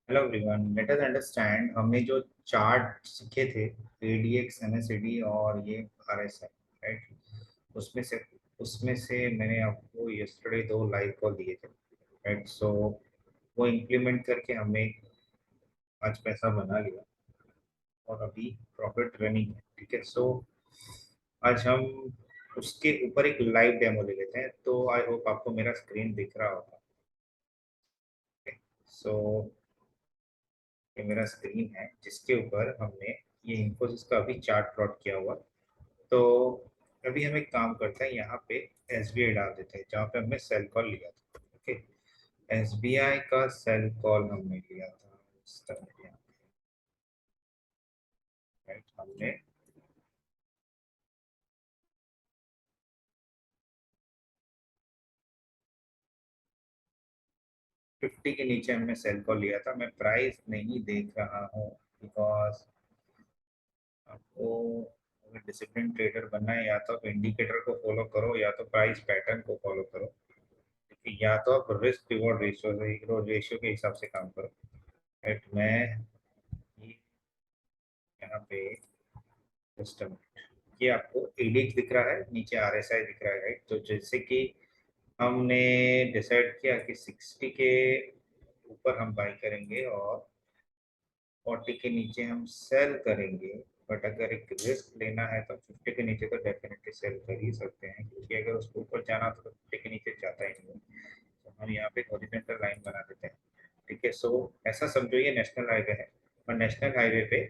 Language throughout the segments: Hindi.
Hello everyone, let us understand. हमने जो चार्ट सीखे थे, एडीएक्स, एमएसईडी और ये आरएसआई, राइट? उसमें से मैंने आपको यस्टरडे 2 लाइव कॉल दिए थे, राइट? सो वो इम्प्लीमेंट करके हमने आज पैसा बना लिया और अभी प्रॉफिट रनिंग है, ठीक है। सो आज हम उसके ऊपर एक लाइव डेमो ले लेते हैं। तो आई होप आपको मेरा स्क्रीन दिख रहा होगा। सो ये मेरा स्क्रीन है जिसके ऊपर हमने ये इन्फोसिस का अभी चार्ट प्लॉट किया हुआ। तो अभी हम एक काम करते हैं, यहाँ पे एसबीआई डाल देते हैं जहाँ पे हमने सेल कॉल लिया था। ओके, एसबीआई का सेल कॉल हमने लिया था इस तरह, यहाँ पे राइट। हमने 50 के नीचे हमने सेल कॉल लिया था। मैं प्राइस नहीं देख रहा हूँ बिकॉज आपको अगर डिसिप्लिन ट्रेडर बनना है, या तो आप इंडिकेटर को फॉलो करो या तो प्राइस पैटर्न को फॉलो करो, या तो आप रिस्क रिवॉर्ड रेशियो के हिसाब से काम करो, राइट? मैं ये यहाँ पे सिस्टम, ये आपको एडीएक्स दिख रहा है, नीचे आरएसआई दिख रहा है, राइट? तो जैसे कि हमने डिसाइड किया कि 60 के ऊपर हम बाई करेंगे और 40 के नीचे हम सेल करेंगे। बट अगर एक रिस्क लेना है तो 50 के नीचे तो डेफिनेटली सेल कर ही सकते हैं, क्योंकि अगर उसको ऊपर जाना तो 50 के नीचे जाता ही नहीं है। तो हम यहाँ पे हॉरिजॉन्टल लाइन बना देते हैं, ठीक है। सो ऐसा समझो ये नेशनल हाईवे है, और नेशनल हाईवे पे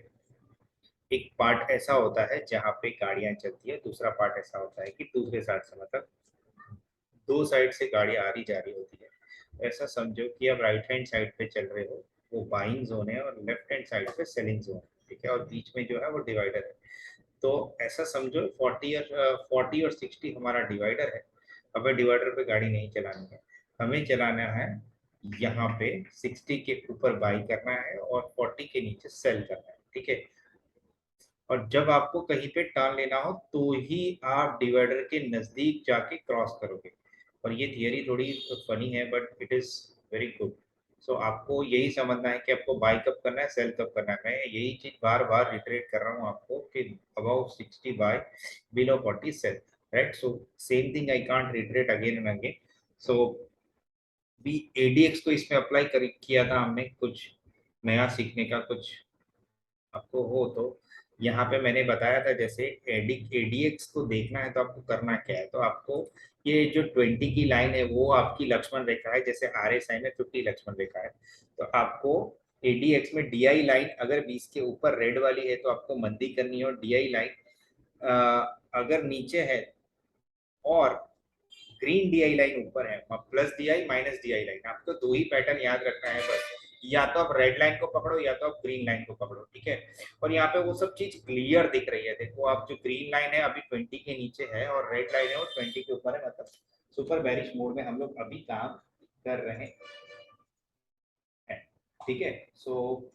एक पार्ट ऐसा होता है जहाँ पे गाड़ियां चलती है, दूसरा पार्ट ऐसा होता है कि दूसरे साइड से, मतलब दो साइड से गाड़ी आ रही जा रही होती है। तो ऐसा समझो कि आप राइट हैंड साइड पे चल रहे हो, वो बाइंग जोन है, और लेफ्ट हैंड साइड पे सेलिंग जोन, ठीक है, और बीच में जो है वो डिवाइडर है। तो ऐसा समझो 40 और 60 हमारा डिवाइडर है। हमें डिवाइडर पे गाड़ी नहीं चलानी है, हमें चलाना है यहाँ पे 60 के ऊपर बाई करना है और 40 के नीचे सेल करना है, ठीक है। और जब आपको कहीं पे टर्न लेना हो तो ही आप डिवाइडर के नजदीक जाके क्रॉस करोगे। और ये थियरी थोड़ी फनी है but it is very good. So आपको यही समझना है कि आपको बाय कब करना है, सेल कब करना है। मैं यही चीज बार बार रिटरेट कर रहा हूँ आपको कि about 60 buy, below 40 sell, right? So same thing I can't reiterate again and again. So भी एडीएक्स को इसमें अप्लाई कर किया था हमने, कुछ नया सीखने का कुछ आपको हो तो यहाँ पे मैंने बताया था। जैसे एडीएक्स को देखना है तो आपको करना क्या है, तो आपको ये जो 20 की लाइन है वो आपकी लक्ष्मण रेखा है, जैसे आरएसआई में 50 लक्ष्मण रेखा है। तो आपको एडीएक्स में डीआई लाइन अगर 20 के ऊपर रेड वाली है तो आपको मंदी करनी है, और डीआई लाइन अगर नीचे है और ग्रीन डीआई लाइन ऊपर है, plus DI minus DI line, आपको दो ही पैटर्न याद रखना है बस। या तो आप रेड लाइन को पकड़ो या तो आप ग्रीन लाइन को पकड़ो, ठीक है। और यहाँ पे वो सब चीज क्लियर दिख रही है। देखो, आप जो ग्रीन लाइन है अभी 20 के नीचे है और रेड लाइन है वो 20 के ऊपर है, मतलब सुपर बेरिश मोड में हम लोग अभी काम कर रहे हैं, ठीक है। सो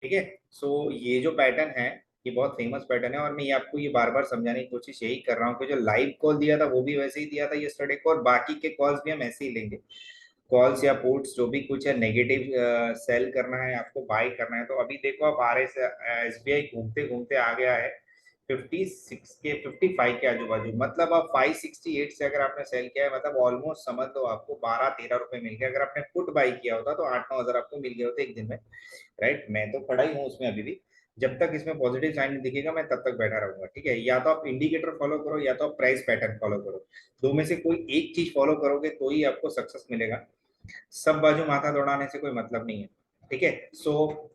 ठीक है। सो ये जो पैटर्न है ये बहुत फेमस पैटर्न है, और मैं ये आपको ये बार बार समझाने की कोशिश यही कर रहा हूँ कि जो लाइव कॉल दिया था वो भी वैसे ही दिया था यस्टरडे को, और बाकी के कॉल्स भी हम ऐसे ही लेंगे। कॉल्स या पुट्स जो भी कुछ है, नेगेटिव सेल करना है आपको, बाय करना है। तो अभी देखो आप आर एस एसबीआई घूमते घूमते आ गया है 56 के 55 के आजू बाजू, मतलब आप 568 से अगर आपने सेल किया है, मतलब ऑलमोस्ट समझ लो आपको 12-13 रुपए मिल गया। अगर आपने पुट बाई किया होता तो 8-9 हजार आपको मिल गए होते एक दिन में, राइट? मैं तो खड़ा ही हूँ उसमें अभी भी। जब तक इसमें पॉजिटिव साइन नहीं दिखेगा मैं तब तक बैठा रहूंगा, ठीक है। या तो आप इंडिकेटर फॉलो करो या तो आप प्राइस पैटर्न फॉलो करो, दो में से कोई एक चीज फॉलो करोगे तो ही आपको सक्सेस मिलेगा। सब बाजू माथा दौड़ाने से कोई मतलब नहीं है, ठीक है। सो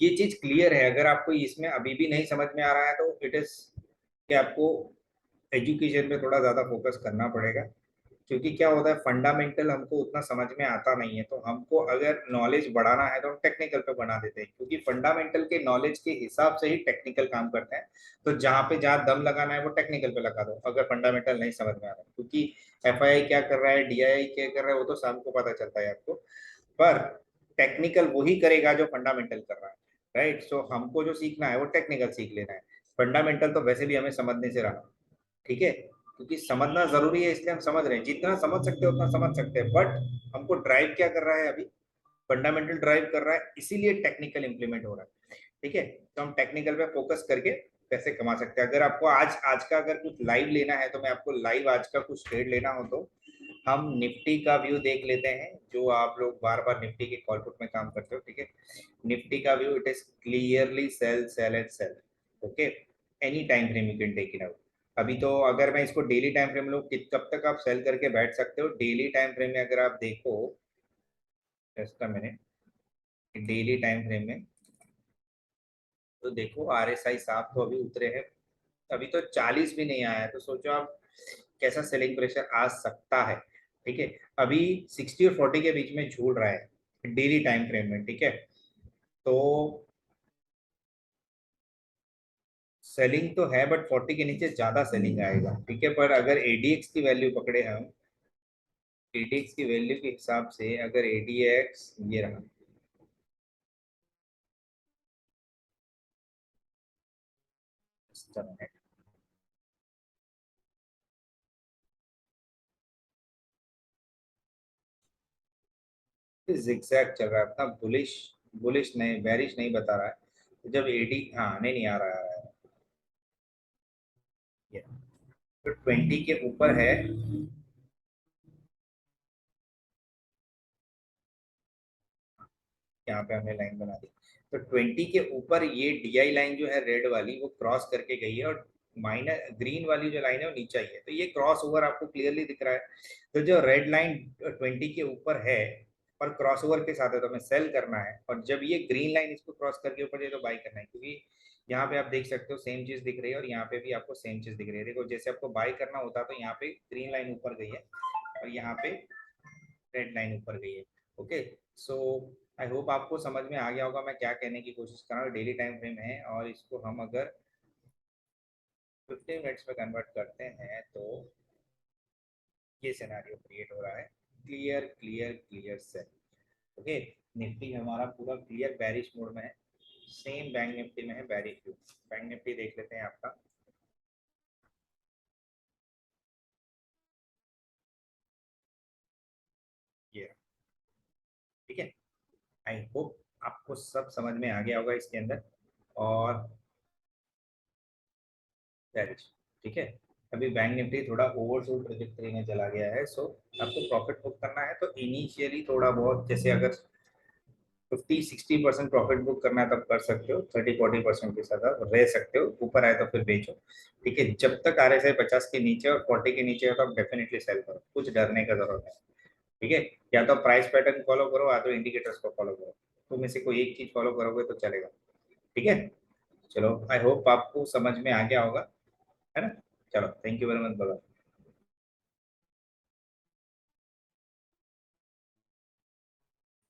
ये चीज क्लियर है। अगर आपको इसमें अभी भी नहीं समझ में आ रहा है तो इट इज कि आपको एजुकेशन पे थोड़ा ज्यादा फोकस करना पड़ेगा, क्योंकि क्या होता है, फंडामेंटल हमको उतना समझ में आता नहीं है। तो हमको अगर नॉलेज बढ़ाना है तो हम टेक्निकल पे बना देते हैं, क्योंकि फंडामेंटल के नॉलेज के हिसाब से ही टेक्निकल काम करते हैं। तो जहाँ पे जहाँ दम लगाना है वो टेक्निकल पे लगा दो अगर फंडामेंटल नहीं समझ में आ रहा है, क्योंकि एफआईआई क्या कर रहा है, डीआईआई क्या कर रहा है, वो तो शाम को पता चलता है आपको। पर टेक्निकल वही करेगा जो फंडामेंटल कर रहा है, राइट? सो हमको जो सीखना है वो टेक्निकल सीख लेना है। फंडामेंटल तो वैसे भी हमें समझने से रहा, ठीक है, क्योंकि समझना जरूरी है, इसलिए हम समझ रहे हैं, जितना समझ सकते हैं उतना समझ सकते हैं, बट हमको ड्राइव क्या कर रहा है अभी, फंडामेंटल ड्राइव कर रहा है, इसीलिए टेक्निकल इंप्लीमेंट हो रहा है, ठीक है। तो हम टेक्निकल पे फोकस करके पैसे कमा सकते हैं। अगर आपको आज आज का अगर कुछ लाइव लेना है, तो मैं आपको लाइव आज का कुछ ट्रेड लेना हो तो हम निफ्टी का व्यू देख लेते हैं, जो आप लोग बार बार निफ्टी के कॉल पुट में काम करते हो, ठीक है। निफ्टी का view, it is clearly sell sell and sell, okay. Any time frame you can take it out. अभी तो अगर मैं इसको डेली टाइम फ्रेम लो, कब तक आप सेल करके बैठ सकते हो, डेली टाइम फ्रेम में अगर आप देखो, just a minute, daily time frame में तो देखो आरएसआई साहब तो अभी उतरे हैं, अभी तो 40 भी नहीं आया है, तो सोचो आप कैसा सेलिंग प्रेशर आ सकता है, ठीक है। अभी 60 और 40 के बीच में झूल रहा है डेली टाइम फ्रेम में, ठीक है। तो सेलिंग तो है, बट 40 के नीचे ज्यादा सेलिंग आएगा, ठीक है। पर अगर एडीएक्स की वैल्यू पकड़े हम, एडीएक्स की वैल्यू के हिसाब से अगर एडीएक्स ये रहा, जिगजैग चल रहा है अपना, बुलिश, बुलिश नहीं, बेरिश नहीं बता रहा है। तो जब एडी, हाँ नहीं नहीं आ रहा है ये, तो 20 के ऊपर है, यहाँ पे हमने लाइन बना दी, तो 20 के ऊपर ये डीआई लाइन जो है रेड वाली, वो क्रॉस करके गई है, और माइनर ग्रीन वाली जो लाइन है वो नीचे आई है, तो ये क्रॉस ओवर आपको क्लियरली दिख रहा है। तो जो रेड लाइन 20 के ऊपर है और क्रॉस ओवर के साथ है, तो हमें सेल करना है, और जब ये ग्रीन लाइन इसको क्रॉस करके ऊपर जाए तो बाई करना है, क्योंकि यहाँ पे आप देख सकते हो सेम चीज दिख रही है, और यहाँ पे भी आपको सेम चीज दिख रही है। देखो जैसे आपको बाई करना होता तो यहाँ पे ग्रीन लाइन ऊपर गई है, और यहाँ पे रेड लाइन ऊपर गई है, ओके। सो आई होप आपको समझ में आ गया होगा मैं क्या कहने की कोशिश कर रहा हूँ। डेली टाइम फ्रेम है, और इसको हम अगर 15 मिनट्स में कन्वर्ट करते हैं, तो ये सिनेरियो क्रिएट हो रहा है, clear clear clear sell, okay. Nifty हमारा पूरा क्लियर बैरिश मोड में है, सेम बैंक निफ्टी में है बैरिश व्यू। बैंक निफ्टी देख लेते हैं आपका, ये, ठीक है। आई होप आपको सब समझ में आ गया होगा इसके अंदर, और दैट, ठीक है। अभी बैंक निफ्टी थोड़ा ओवरशूट ट्रेजेक्टरी में चला गया है, सो आपको प्रॉफिट बुक करना है तो इनिशियली थोड़ा बहुत, जैसे अगर 50-60% प्रॉफिट बुक करना है तब कर सकते हो, 30-40% के साथ आप रह सकते हो, ऊपर आए तो फिर बेचो, ठीक है। जब तक RSI 50 के नीचे और 40 के नीचे है तो आप डेफिनेटली सेल करो, कुछ डरने का जरूरत है, ठीक है। या तो प्राइस पैटर्न फॉलो करो, या तो इंडिकेटर्स को फॉलो करो, तो में से कोई एक चीज फॉलो करोगे तो चलेगा, ठीक है। चलो, आई होप आपको समझ में आ गया होगा, है ना। चलो, thank you very much, bye.